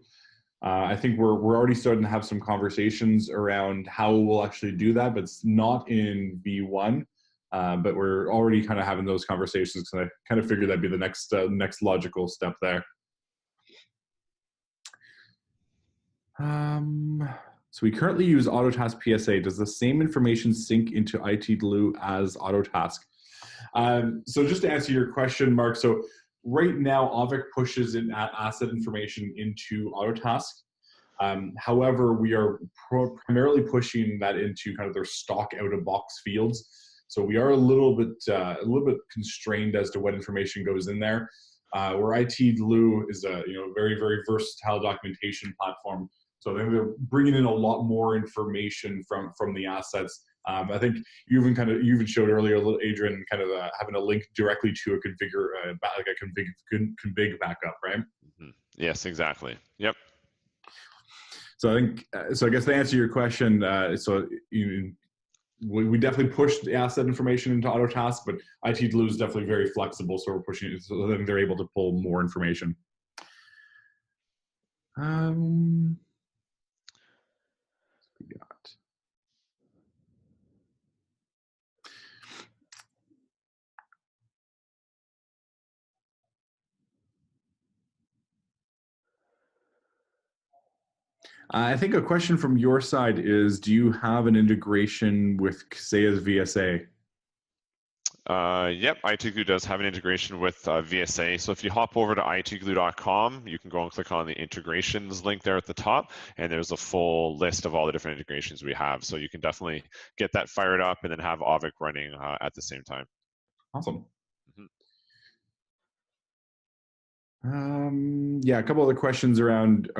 I think we're already starting to have some conversations around how we'll actually do that, but it's not in V1. But we're already kind of having those conversations because I kind of figured that'd be the next logical step there. So we currently use Autotask PSA. Does the same information sync into IT Glue as Autotask? So just to answer your question, Mark, so right now Auvik pushes in asset information into Autotask. However, we are primarily pushing that into kind of their stock out-of-box fields. So we are a little bit constrained as to what information goes in there. Where IT Glue is a very, very versatile documentation platform. So they're bringing in a lot more information from the assets. I think you even showed earlier, Adrian, kind of having a link directly to a config backup, right? Mm-hmm. Yes, exactly. Yep. So I think I guess to answer your question, we definitely push the asset information into Autotask, but IT Glue is definitely very flexible, so we're pushing it so that they're able to pull more information. We got. I think a question from your side is, do you have an integration with Kaseya's VSA? Yep, IT Glue does have an integration with VSA. So if you hop over to itglue.com, you can go and click on the integrations link there at the top, and there's a full list of all the different integrations we have. So you can definitely get that fired up and then have Auvik running at the same time. Awesome. Mm-hmm. Yeah, a couple other questions around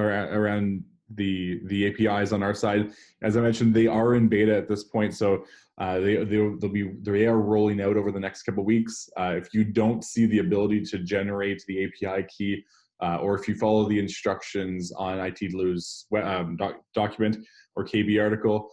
the APIs on our side. As I mentioned, they are in beta at this point, so they are rolling out over the next couple of weeks. If you don't see the ability to generate the API key, or if you follow the instructions on IT Glue's document or KB article,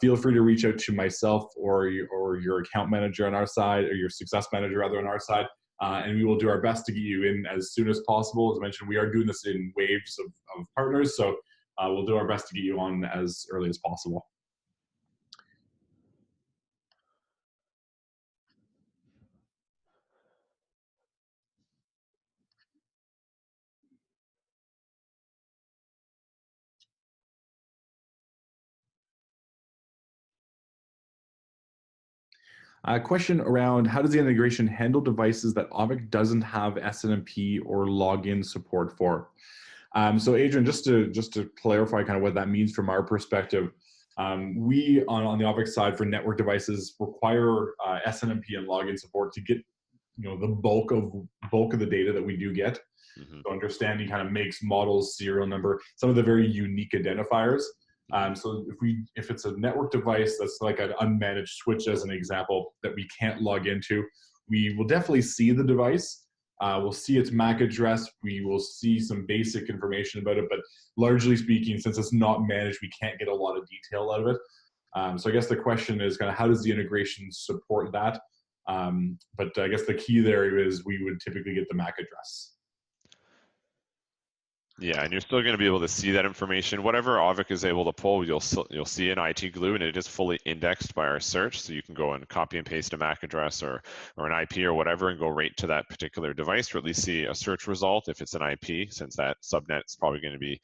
feel free to reach out to myself or your account manager on our side, or your success manager rather on our side. And we will do our best to get you in as soon as possible. As I mentioned, we are doing this in waves of partners, so we'll do our best to get you on as early as possible. A question around, how does the integration handle devices that Auvik doesn't have SNMP or login support for? So Adrian, just to clarify kind of what that means from our perspective, we on the Auvik side for network devices require SNMP and login support to get the bulk of the data that we do get. Mm-hmm. So understanding kind of makes, models, serial number, some of the very unique identifiers. So if it's a network device that's like an unmanaged switch, as an example, that we can't log into, we will definitely see the device. We'll see its MAC address. We will see some basic information about it, but largely speaking, since it's not managed, we can't get a lot of detail out of it. So I guess the question is kind of, how does the integration support that? But I guess the key there is we would typically get the MAC address. Yeah, and you're still going to be able to see that information. Whatever Auvik is able to pull, you'll see in IT Glue, and it is fully indexed by our search. So you can go and copy and paste a MAC address or an IP or whatever, and go right to that particular device, or at least see a search result if it's an IP, since that subnet is probably going to be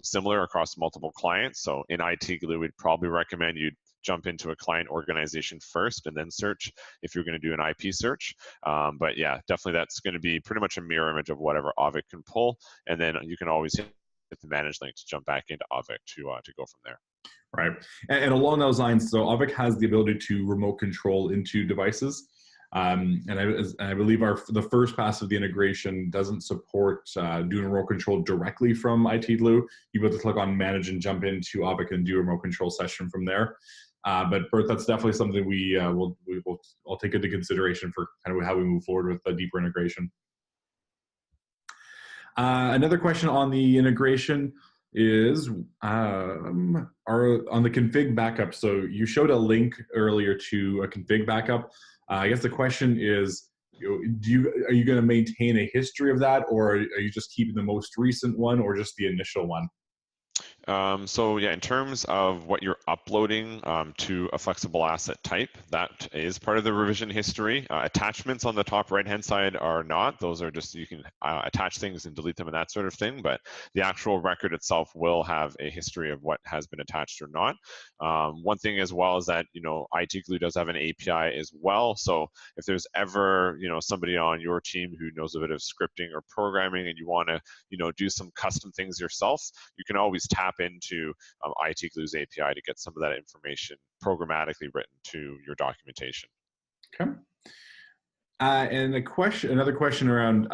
similar across multiple clients. So in IT Glue, we'd probably recommend you jump into a client organization first and then search if you're going to do an IP search. But yeah, definitely that's going to be pretty much a mirror image of whatever Auvik can pull, and then you can always hit the manage link to jump back into Auvik to go from there. Right. And along those lines, so Auvik has the ability to remote control into devices. And I believe the first pass of the integration doesn't support doing remote control directly from IT Glue. You'll be able to click on manage and jump into Auvik and do a remote control session from there. But Bert, that's definitely something I'll take into consideration for kind of how we move forward with a deeper integration. Another question on the integration is on the config backup. So you showed a link earlier to a config backup. I guess the question is, are you going to maintain a history of that, or are you just keeping the most recent one, or just the initial one? So yeah, in terms of what you're uploading to a flexible asset type, that is part of the revision history. Attachments on the top right-hand side are not. Those are just, you can attach things and delete them and that sort of thing, but the actual record itself will have a history of what has been attached or not. One thing as well is that, IT Glue does have an API as well. So if there's ever, somebody on your team who knows a bit of scripting or programming and you want to, do some custom things yourself, you can always tap into IT Glue's API to get some of that information programmatically written to your documentation. Okay. And another question around,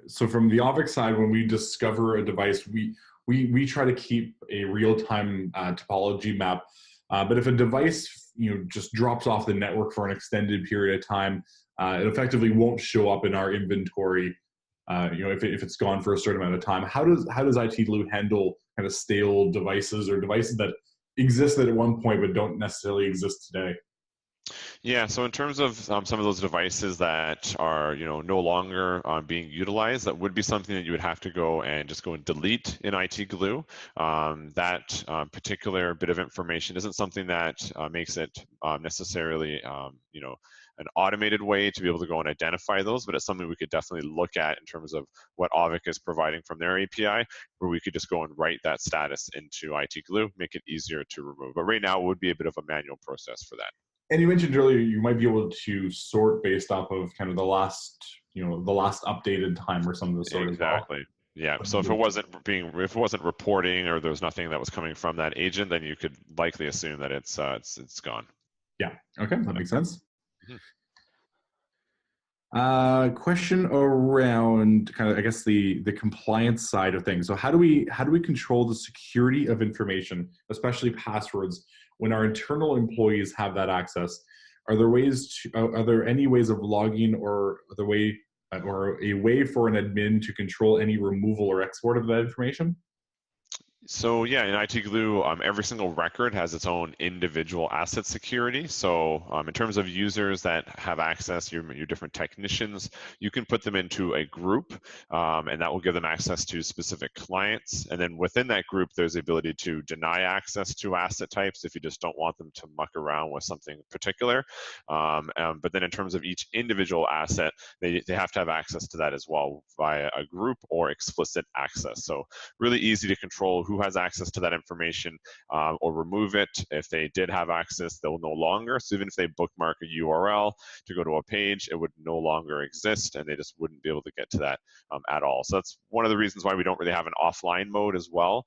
so from the Auvik side, when we discover a device, we try to keep a real-time topology map. But if a device just drops off the network for an extended period of time, it effectively won't show up in our inventory. If it's gone for a certain amount of time. How does IT Glue handle kind of stale devices or devices that existed at one point but don't necessarily exist today? Yeah, so in terms of some of those devices that are, no longer being utilized, that would be something that you would have to go and delete in IT Glue. That particular bit of information isn't something that makes it necessarily, an automated way to be able to go and identify those, but it's something we could definitely look at in terms of what Auvik is providing from their API, where we could just go and write that status into IT Glue, make it easier to remove. But right now, it would be a bit of a manual process for that. And you mentioned earlier you might be able to sort based off of kind of the last updated time or some of the sort exactly. as well. Yeah. So if it wasn't reporting or there was nothing that was coming from that agent, then you could likely assume that it's gone. Yeah. Okay, that makes sense. Mm-hmm. Question around kind of, I guess, the compliance side of things. So how do we control the security of information, especially passwords, when our internal employees have that access? Are there any ways of logging or a way for an admin to control any removal or export of that information? So yeah, in IT Glue, every single record has its own individual asset security. So in terms of users that have access, your different technicians, you can put them into a group, and that will give them access to specific clients. And then within that group, there's the ability to deny access to asset types if you just don't want them to muck around with something particular. But then in terms of each individual asset, they have to have access to that as well via a group or explicit access. So really easy to control who has access to that information or remove it. If they did have access, they'll no longer. So even if they bookmark a URL to go to a page, it would no longer exist and they just wouldn't be able to get to that at all. So that's one of the reasons why we don't really have an offline mode as well.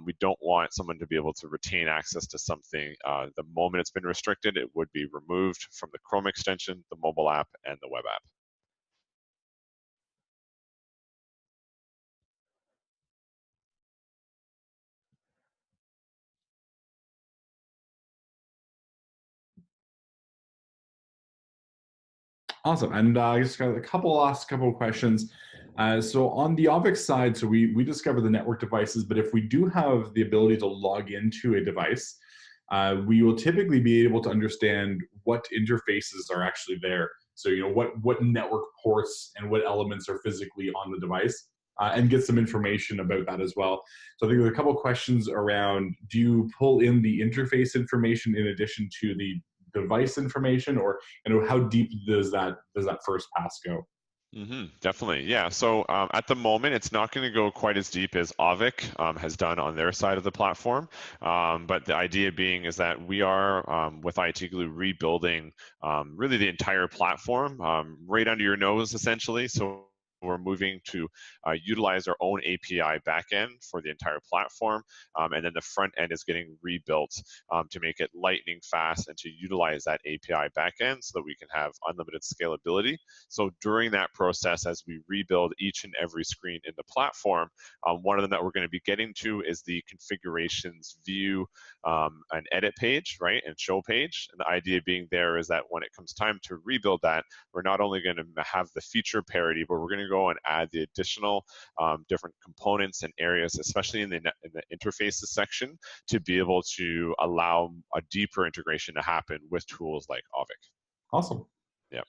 We don't want someone to be able to retain access to something. The moment it's been restricted, it would be removed from the Chrome extension, the mobile app, and the web app. Awesome. And I just got a last couple of questions. So on the Auvik side, so we discover the network devices, but if we do have the ability to log into a device, we will typically be able to understand what interfaces are actually there. So what network ports and what elements are physically on the device. and get some information about that as well. So I think there's a couple of questions around, do you pull in the interface information in addition to the device information, or how deep does that first pass go? Definitely, yeah. So at the moment, it's not going to go quite as deep as Auvik has done on their side of the platform. But the idea being is that we are, with IT Glue, rebuilding really the entire platform right under your nose, essentially. So we're moving to utilize our own API backend for the entire platform, and then the front end is getting rebuilt to make it lightning fast and to utilize that API backend so that we can have unlimited scalability. So during that process, as we rebuild each and every screen in the platform, one of them that we're going to be getting to is the configurations view and edit page, right, and show page. And the idea being there is that when it comes time to rebuild that, we're not only going to have the feature parity, but we're going to go and add the additional different components and areas, especially in the interfaces section, to be able to allow a deeper integration to happen with tools like Auvik. Awesome. Yeah.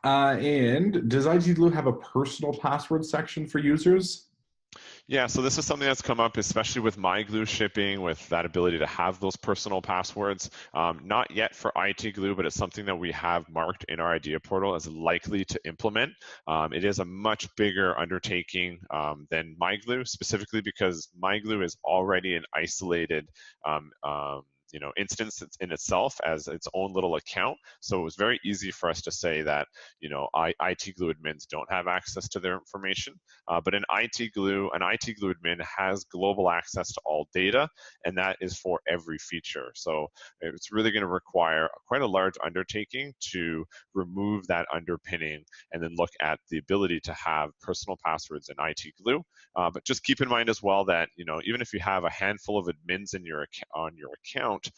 And does IT Glue have a personal password section for users? Yeah, so this is something that's come up, especially with MyGlue shipping, with that ability to have those personal passwords. Not yet for IT Glue, but it's something that we have marked in our idea portal as likely to implement. It is a much bigger undertaking than MyGlue, specifically because MyGlue is already an isolated instance in itself as its own little account. So it was very easy for us to say that, IT Glue admins don't have access to their information. But an IT Glue admin has global access to all data, and that is for every feature. So it's really going to require quite a large undertaking to remove that underpinning and then look at the ability to have personal passwords in IT Glue. But just keep in mind as well that, even if you have a handful of admins on your account,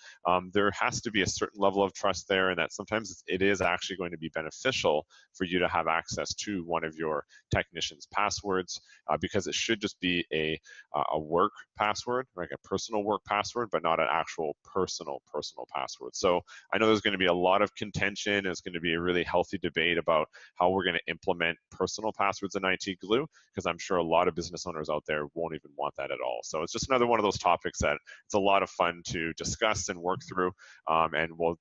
there has to be a certain level of trust there, and that sometimes it is actually going to be beneficial for you to have access to one of your technician's passwords, because it should just be a work password, like a personal work password, but not an actual personal password. So I know there's going to be a lot of contention. It's going to be a really healthy debate about how we're going to implement personal passwords in IT Glue, because I'm sure a lot of business owners out there won't even want that at all. So it's just another one of those topics that it's a lot of fun to discuss and work through, and we're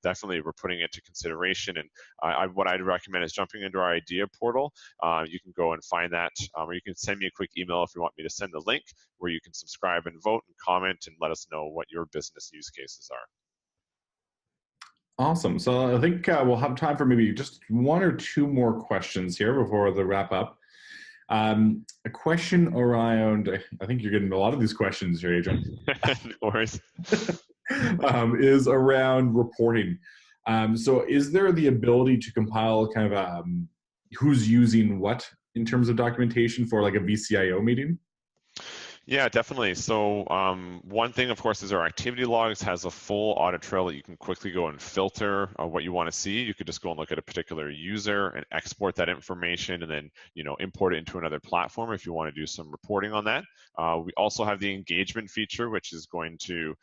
putting it to consideration. And what I'd recommend is jumping into our idea portal. You can go and find that, or you can send me a quick email if you want me to send the link, where you can subscribe and vote and comment and let us know what your business use cases are. Awesome. So I think we'll have time for maybe just one or two more questions here before the wrap up. A question around, I think you're getting a lot of these questions here, Adrian. No worries. Is around reporting. So is there the ability to compile kind of who's using what in terms of documentation for like a VCIO meeting? Yeah, definitely. So one thing, of course, is our activity logs has a full audit trail that you can quickly go and filter what you want to see. You could just go and look at a particular user and export that information, and then import it into another platform if you want to do some reporting on that. We also have the engagement feature, which is going to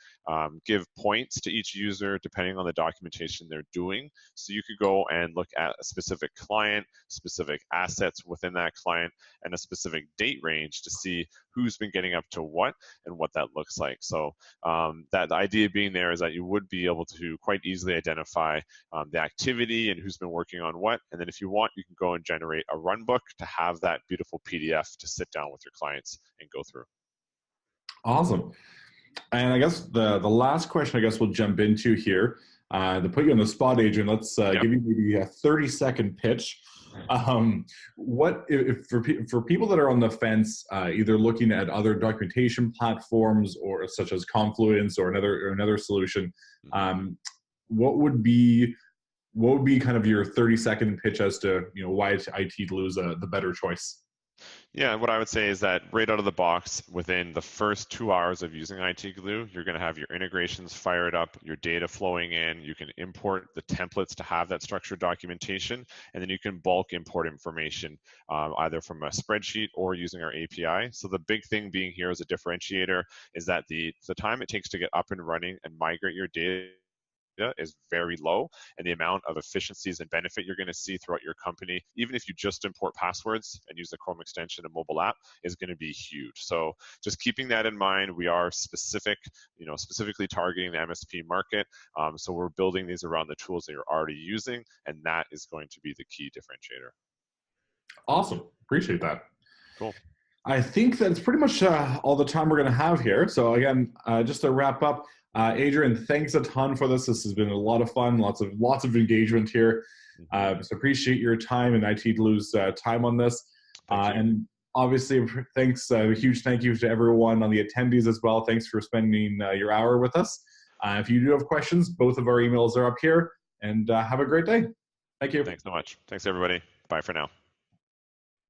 give points to each user depending on the documentation they're doing. So you could go and look at a specific client, specific assets within that client, and a specific date range to see who's been getting up to what and what that looks like. So that the idea being there is that you would be able to quite easily identify the activity and who's been working on what. And then if you want, you can go and generate a run book to have that beautiful PDF to sit down with your clients and go through. Awesome. And I guess the last question I guess we'll jump into here, to put you on the spot, Adrian, let's give you maybe a 30-second pitch. What if for people that are on the fence, either looking at other documentation platforms or such as Confluence or another solution, what would be kind of your 30-second pitch as to why IT Glue is the better choice? Yeah, what I would say is that right out of the box, within the first 2 hours of using IT Glue, you're going to have your integrations fired up, your data flowing in. You can import the templates to have that structured documentation, and then you can bulk import information either from a spreadsheet or using our API. So the big thing being here as a differentiator is that the time it takes to get up and running and migrate your data is very low, and the amount of efficiencies and benefit you're going to see throughout your company, even if you just import passwords and use the Chrome extension and mobile app, is going to be huge. So just keeping that in mind, we are specifically targeting the MSP market. So we're building these around the tools that you're already using, and that is going to be the key differentiator. Awesome. Appreciate that. Cool. I think that's pretty much all the time we're going to have here. So again, just to wrap up, Adrian, thanks a ton for this. This has been a lot of fun, lots of engagement here. So appreciate your time and IT Glue's time on this. And obviously, thanks, a huge thank you to everyone on the attendees as well. Thanks for spending your hour with us. If you do have questions, both of our emails are up here. And have a great day. Thank you. Thanks so much. Thanks, everybody. Bye for now.